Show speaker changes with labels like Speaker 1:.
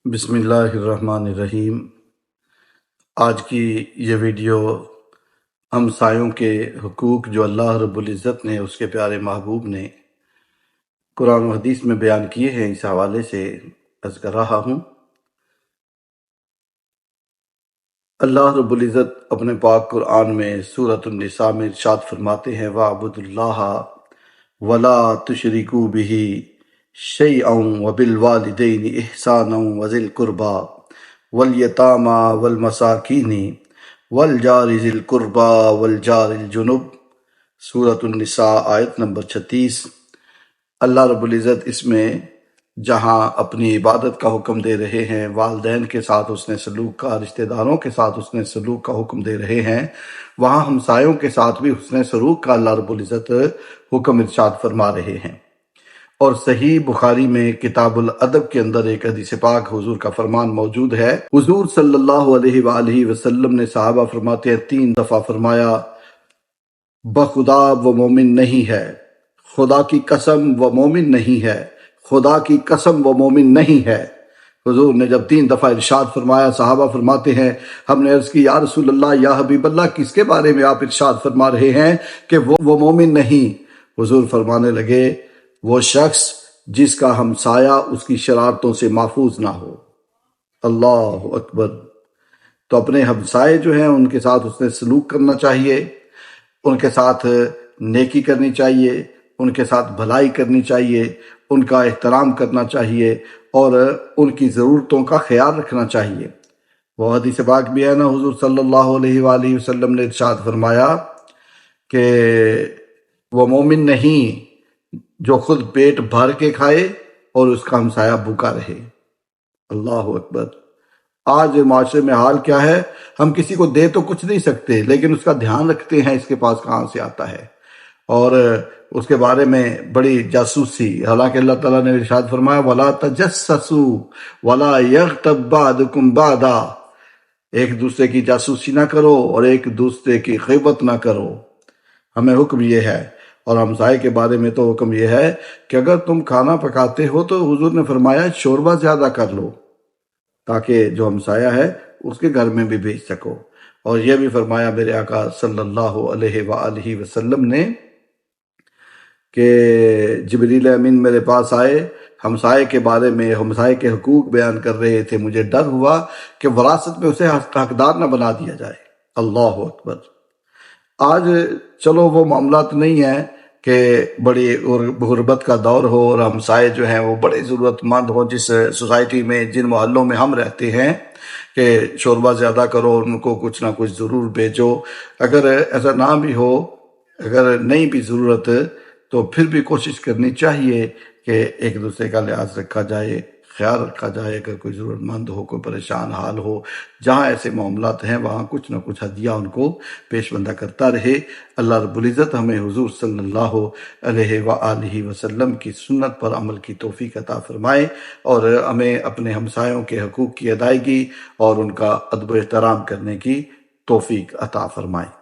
Speaker 1: بسم اللہ الرحمن الرحیم۔ آج کی یہ ویڈیو ہمسایوں کے حقوق جو اللہ رب العزت نے اس کے پیارے محبوب نے قرآن و حدیث میں بیان کیے ہیں، اس حوالے سے عرض کر رہا ہوں۔ اللہ رب العزت اپنے پاک قرآن میں سورۃ النساء میں ارشاد فرماتے ہیں وَاعْبُدُوا اللَّهَ وَلَا تُشْرِكُوا بِهِ شَيْئًا وَبِالْوَالِدَيْنِ إِحْسَانًا وَذِي الْقُرْبَى وَالْيَتَامَى وَالْمَسَاكِينِ وَالْجَارِ ذِي الْقُرْبَى وَالْجَارِ الْجُنُبِ۔ سورۃ النساء آیت نمبر 36۔ اللہ رب العزت اس میں جہاں اپنی عبادت کا حکم دے رہے ہیں، والدین کے ساتھ اس نے سلوک کا، رشتہ داروں کے ساتھ اس نے سلوک کا حکم دے رہے ہیں، وہاں ہمسایوں کے ساتھ بھی حسن سلوک کا اللہ رب العزت حکم ارشاد فرما رہے ہیں۔ اور صحیح بخاری میں کتاب الادب کے اندر ایک حدیث پاک حضور کا فرمان موجود ہے۔ حضور صلی اللہ علیہ وآلہ وسلم نے صحابہ فرماتے ہیں 3 دفعہ فرمایا بخدا وہ مومن نہیں ہے، خدا کی قسم وہ مومن نہیں ہے، خدا کی قسم وہ مومن نہیں ہے۔ حضور نے جب 3 دفعہ ارشاد فرمایا، صحابہ فرماتے ہیں ہم نے عرض کی یا رسول اللہ یا حبیب اللہ، کس کے بارے میں آپ ارشاد فرما رہے ہیں کہ وہ مومن نہیں؟ حضور فرمانے لگے وہ شخص جس کا ہمسایہ اس کی شرارتوں سے محفوظ نہ ہو۔ اللہ اکبر۔ تو اپنے ہمسائے جو ہیں ان کے ساتھ اس نے سلوک کرنا چاہیے، ان کے ساتھ نیکی کرنی چاہیے، ان کے ساتھ بھلائی کرنی چاہیے، ان کا احترام کرنا چاہیے اور ان کی ضرورتوں کا خیال رکھنا چاہیے۔ وہ حدیث پاک بھی ہے نا، حضور صلی اللہ علیہ وآلہ وسلم نے ارشاد فرمایا کہ وہ مومن نہیں جو خود پیٹ بھر کے کھائے اور اس کا ہمسایہ بھوکا رہے۔ اللہ اکبر۔ آج معاشرے میں حال کیا ہے، ہم کسی کو دے تو کچھ نہیں سکتے لیکن اس کا دھیان رکھتے ہیں اس کے پاس کہاں سے آتا ہے، اور اس کے بارے میں بڑی جاسوسی۔ حالانکہ اللہ تعالیٰ نے ارشاد فرمایا وَلَا تَجَسَّسُوا وَلَا يَغْتَبْ بَعْضُكُمْ بَعْضًا، ایک دوسرے کی جاسوسی نہ کرو اور ایک دوسرے کی غیبت نہ کرو۔ ہمیں حکم یہ ہے، اور ہمسائے کے بارے میں تو حکم یہ ہے کہ اگر تم کھانا پکاتے ہو تو حضور نے فرمایا شوربہ زیادہ کر لو تاکہ جو ہمسایہ ہے اس کے گھر میں بھی بھیج سکو۔ اور یہ بھی فرمایا میرے آقا صلی اللہ علیہ وآلہ وسلم نے کہ جبریل امین میرے پاس آئے، ہمسائے کے بارے میں، ہمسائے کے حقوق بیان کر رہے تھے، مجھے ڈر ہوا کہ وراثت میں اسے حقدار نہ بنا دیا جائے۔ اللہ اکبر۔ آج چلو وہ معاملات نہیں ہیں کہ بڑی غربت کا دور ہو اور ہمسائے جو ہیں وہ بڑے ضرورت مند ہوں، جس سوسائٹی میں جن محلوں میں ہم رہتے ہیں کہ شوربہ زیادہ کرو، ان کو کچھ نہ کچھ ضرور بھیجو۔ اگر ایسا نہ بھی ہو، اگر نہیں بھی ضرورت، تو پھر بھی کوشش کرنی چاہیے کہ ایک دوسرے کا لحاظ رکھا جائے، خیال رکھا جائے۔ اگر کوئی ضرورت مند ہو، کوئی پریشان حال ہو، جہاں ایسے معاملات ہیں وہاں کچھ نہ کچھ ہدیہ ان کو پیش بندہ کرتا رہے۔ اللہ رب العزت ہمیں حضور صلی اللہ علیہ وآلہ وسلم کی سنت پر عمل کی توفیق عطا فرمائے، اور ہمیں اپنے ہمسایوں کے حقوق کی ادائیگی اور ان کا ادب و احترام کرنے کی توفیق عطا فرمائے۔